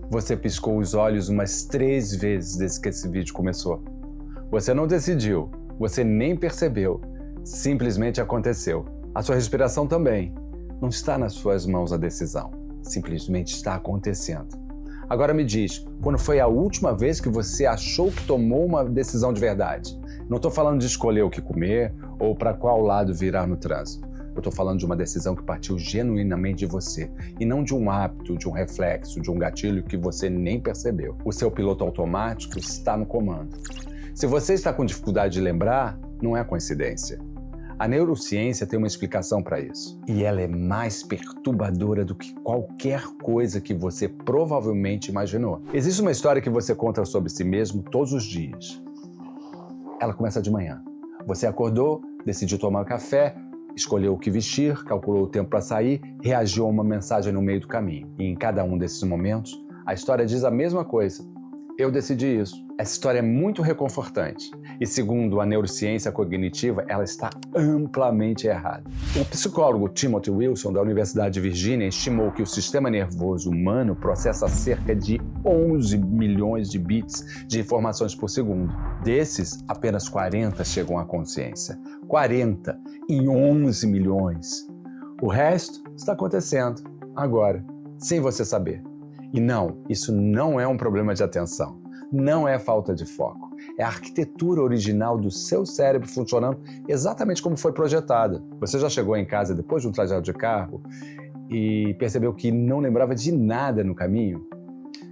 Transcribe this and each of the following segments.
Você piscou os olhos umas 3 vezes desde que esse vídeo começou. Você não decidiu, você nem percebeu, simplesmente aconteceu. A sua respiração também. Não está nas suas mãos a decisão, simplesmente está acontecendo. Agora me diz, quando foi a última vez que você achou que tomou uma decisão de verdade? Não estou falando de escolher o que comer ou para qual lado virar no trânsito. Eu estou falando de uma decisão que partiu genuinamente de você e não de um hábito, de um reflexo, de um gatilho que você nem percebeu. O seu piloto automático está no comando. Se você está com dificuldade de lembrar, não é coincidência. A neurociência tem uma explicação para isso. E ela é mais perturbadora do que qualquer coisa que você provavelmente imaginou. Existe uma história que você conta sobre si mesmo todos os dias. Ela começa de manhã. Você acordou, decidiu tomar café, escolheu o que vestir, calculou o tempo para sair, reagiu a uma mensagem no meio do caminho. E em cada um desses momentos, a história diz a mesma coisa. Eu decidi isso. Essa história é muito reconfortante. E segundo a neurociência cognitiva, ela está amplamente errada. O psicólogo Timothy Wilson, da Universidade de Virgínia, estimou que o sistema nervoso humano processa cerca de 11 milhões de bits de informações por segundo. Desses, apenas 40 chegam à consciência. 40 em 11 milhões. O resto está acontecendo agora, sem você saber. E não, isso não é um problema de atenção. Não é falta de foco. É a arquitetura original do seu cérebro funcionando exatamente como foi projetada. Você já chegou em casa depois de um trajeto de carro e percebeu que não lembrava de nada no caminho?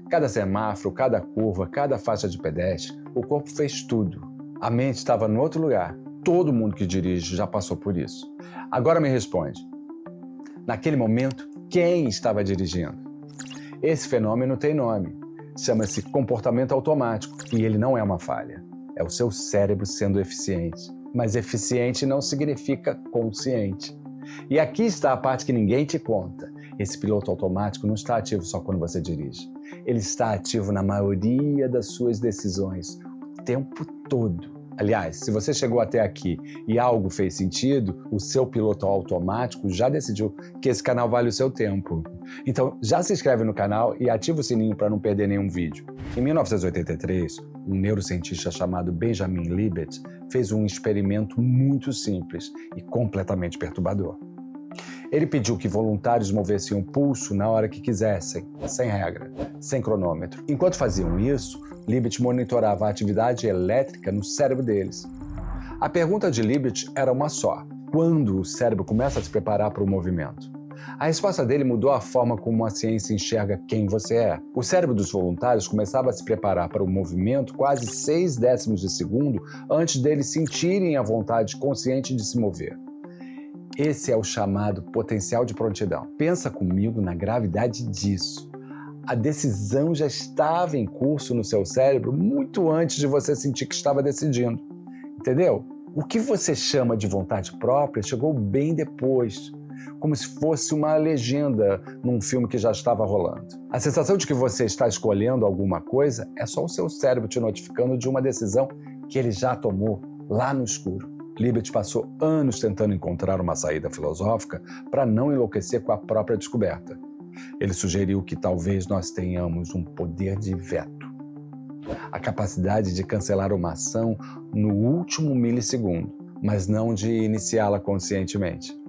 Cada semáforo, cada curva, cada faixa de pedestre, o corpo fez tudo. A mente estava no outro lugar. Todo mundo que dirige já passou por isso. Agora me responde. Naquele momento, quem estava dirigindo? Esse fenômeno tem nome. Chama-se comportamento automático e ele não é uma falha. É o seu cérebro sendo eficiente. Mas eficiente não significa consciente. E aqui está a parte que ninguém te conta. Esse piloto automático não está ativo só quando você dirige. Ele está ativo na maioria das suas decisões, o tempo todo. Aliás, se você chegou até aqui e algo fez sentido, o seu piloto automático já decidiu que esse canal vale o seu tempo. Então, já se inscreve no canal e ativa o sininho para não perder nenhum vídeo. Em 1983, um neurocientista chamado Benjamin Libet fez um experimento muito simples e completamente perturbador. Ele pediu que voluntários movessem um pulso na hora que quisessem, sem regra, sem cronômetro. Enquanto faziam isso, Libet monitorava a atividade elétrica no cérebro deles. A pergunta de Libet era uma só: quando o cérebro começa a se preparar para o movimento? A resposta dele mudou a forma como a ciência enxerga quem você é. O cérebro dos voluntários começava a se preparar para o movimento quase 6 décimos de segundo antes deles sentirem a vontade consciente de se mover. Esse é o chamado potencial de prontidão. Pensa comigo na gravidade disso. A decisão já estava em curso no seu cérebro muito antes de você sentir que estava decidindo. Entendeu? O que você chama de vontade própria chegou bem depois, como se fosse uma legenda num filme que já estava rolando. A sensação de que você está escolhendo alguma coisa é só o seu cérebro te notificando de uma decisão que ele já tomou lá no escuro. Libet passou anos tentando encontrar uma saída filosófica para não enlouquecer com a própria descoberta. Ele sugeriu que talvez nós tenhamos um poder de veto. A capacidade de cancelar uma ação no último milissegundo, mas não de iniciá-la conscientemente.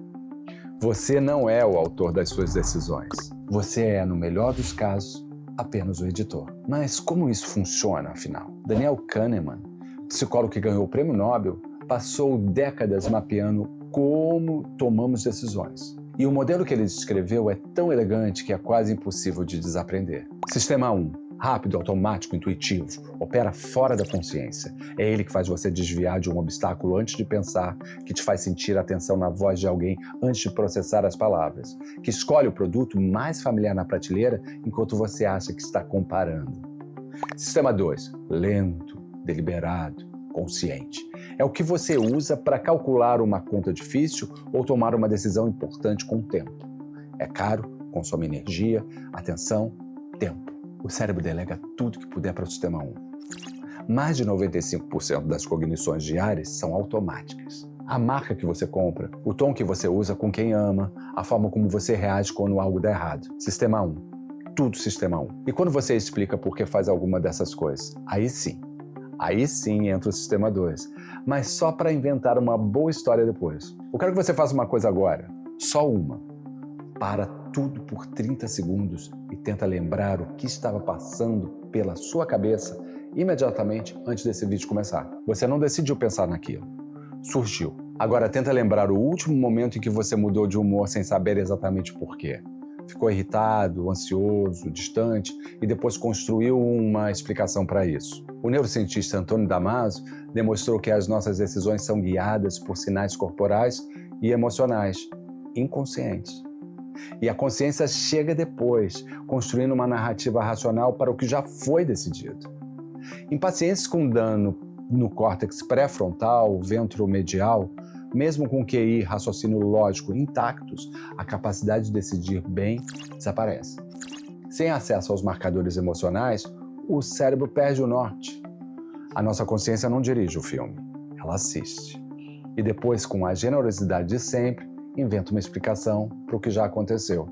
Você não é o autor das suas decisões. Você é, no melhor dos casos, apenas o editor. Mas como isso funciona, afinal? Daniel Kahneman, psicólogo que ganhou o Prêmio Nobel, passou décadas mapeando como tomamos decisões. E o modelo que ele descreveu é tão elegante que é quase impossível de desaprender. Sistema 1. Rápido, automático, intuitivo. Opera fora da consciência. É ele que faz você desviar de um obstáculo antes de pensar, que te faz sentir a atenção na voz de alguém antes de processar as palavras, que escolhe o produto mais familiar na prateleira enquanto você acha que está comparando. Sistema 2. Lento, deliberado, consciente. É o que você usa para calcular uma conta difícil ou tomar uma decisão importante com o tempo. É caro, consome energia, atenção, tempo. O cérebro delega tudo que puder para o sistema 1. Mais de 95% das cognições diárias são automáticas. A marca que você compra, o tom que você usa com quem ama, a forma como você reage quando algo dá errado. Sistema 1. tudo sistema 1. E quando você explica por que faz alguma dessas coisas, aí sim entra o sistema 2, mas só para inventar uma boa história depois. Eu quero que você faça uma coisa agora, só uma. Para tudo por 30 segundos e tenta lembrar o que estava passando pela sua cabeça imediatamente antes desse vídeo começar. Você não decidiu pensar naquilo. Surgiu. Agora tenta lembrar o último momento em que você mudou de humor sem saber exatamente por quê. Ficou irritado, ansioso, distante e depois construiu uma explicação para isso. O neurocientista Antônio Damasio demonstrou que as nossas decisões são guiadas por sinais corporais e emocionais, inconscientes. E a consciência chega depois, construindo uma narrativa racional para o que já foi decidido. Em pacientes com dano no córtex pré-frontal, ventromedial, mesmo com QI e raciocínio lógico intactos, a capacidade de decidir bem desaparece. Sem acesso aos marcadores emocionais, o cérebro perde o norte. A nossa consciência não dirige o filme, ela assiste. E depois, com a generosidade de sempre, inventa uma explicação para o que já aconteceu.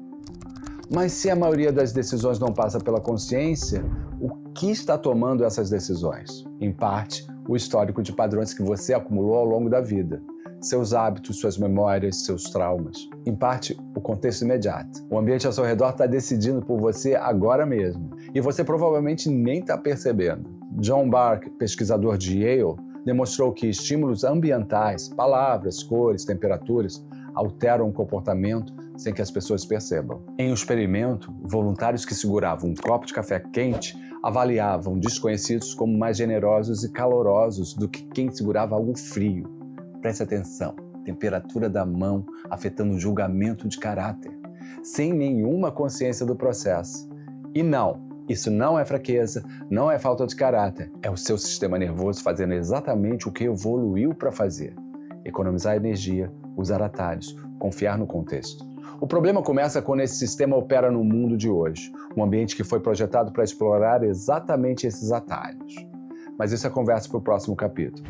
Mas se a maioria das decisões não passa pela consciência, o que está tomando essas decisões? Em parte, o histórico de padrões que você acumulou ao longo da vida. Seus hábitos, suas memórias, seus traumas. Em parte, o contexto imediato. O ambiente ao seu redor está decidindo por você agora mesmo. E você provavelmente nem está percebendo. John Bark, pesquisador de Yale, demonstrou que estímulos ambientais, palavras, cores, temperaturas, alteram o comportamento sem que as pessoas percebam. Em um experimento, voluntários que seguravam um copo de café quente avaliavam desconhecidos como mais generosos e calorosos do que quem segurava algo frio. Preste atenção, temperatura da mão afetando o julgamento de caráter, sem nenhuma consciência do processo. E não, isso não é fraqueza, não é falta de caráter, é o seu sistema nervoso fazendo exatamente o que evoluiu para fazer. Economizar energia, usar atalhos, confiar no contexto. O problema começa quando esse sistema opera no mundo de hoje, um ambiente que foi projetado para explorar exatamente esses atalhos. Mas isso é conversa para o próximo capítulo.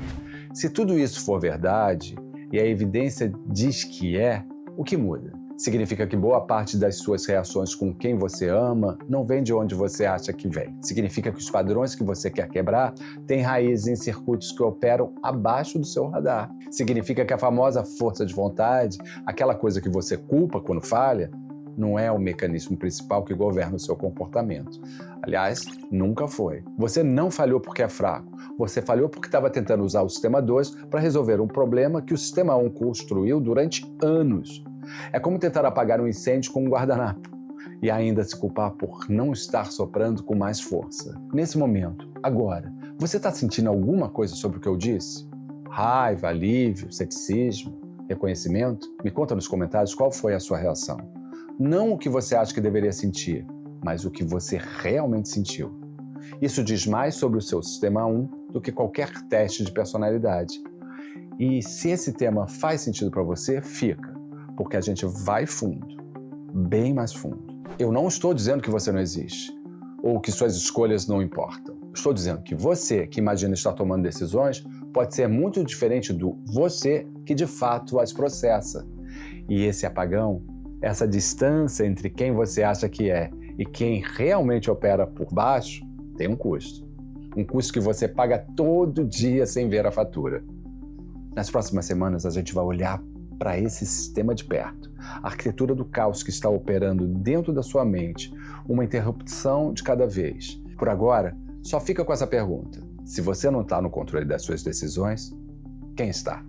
Se tudo isso for verdade, e a evidência diz que é, o que muda? Significa que boa parte das suas reações com quem você ama não vem de onde você acha que vem. Significa que os padrões que você quer quebrar têm raízes em circuitos que operam abaixo do seu radar. Significa que a famosa força de vontade, aquela coisa que você culpa quando falha, não é o mecanismo principal que governa o seu comportamento. Aliás, nunca foi. Você não falhou porque é fraco. Você falhou porque estava tentando usar o sistema 2 para resolver um problema que o sistema 1 construiu durante anos. É como tentar apagar um incêndio com um guardanapo e ainda se culpar por não estar soprando com mais força. Nesse momento, agora, você está sentindo alguma coisa sobre o que eu disse? Raiva, alívio, ceticismo, reconhecimento? Me conta nos comentários qual foi a sua reação. Não o que você acha que deveria sentir, mas o que você realmente sentiu. Isso diz mais sobre o seu sistema 1 do que qualquer teste de personalidade. E se esse tema faz sentido para você, fica. Porque a gente vai fundo, bem mais fundo. Eu não estou dizendo que você não existe, ou que suas escolhas não importam. Estou dizendo que você, que imagina estar tomando decisões, pode ser muito diferente do você que de fato as processa. E esse apagão, essa distância entre quem você acha que é e quem realmente opera por baixo, tem um custo. Um custo que você paga todo dia sem ver a fatura. Nas próximas semanas a gente vai olhar para esse sistema de perto, a arquitetura do caos que está operando dentro da sua mente, uma interrupção de cada vez. Por agora, só fica com essa pergunta: se você não está no controle das suas decisões, quem está?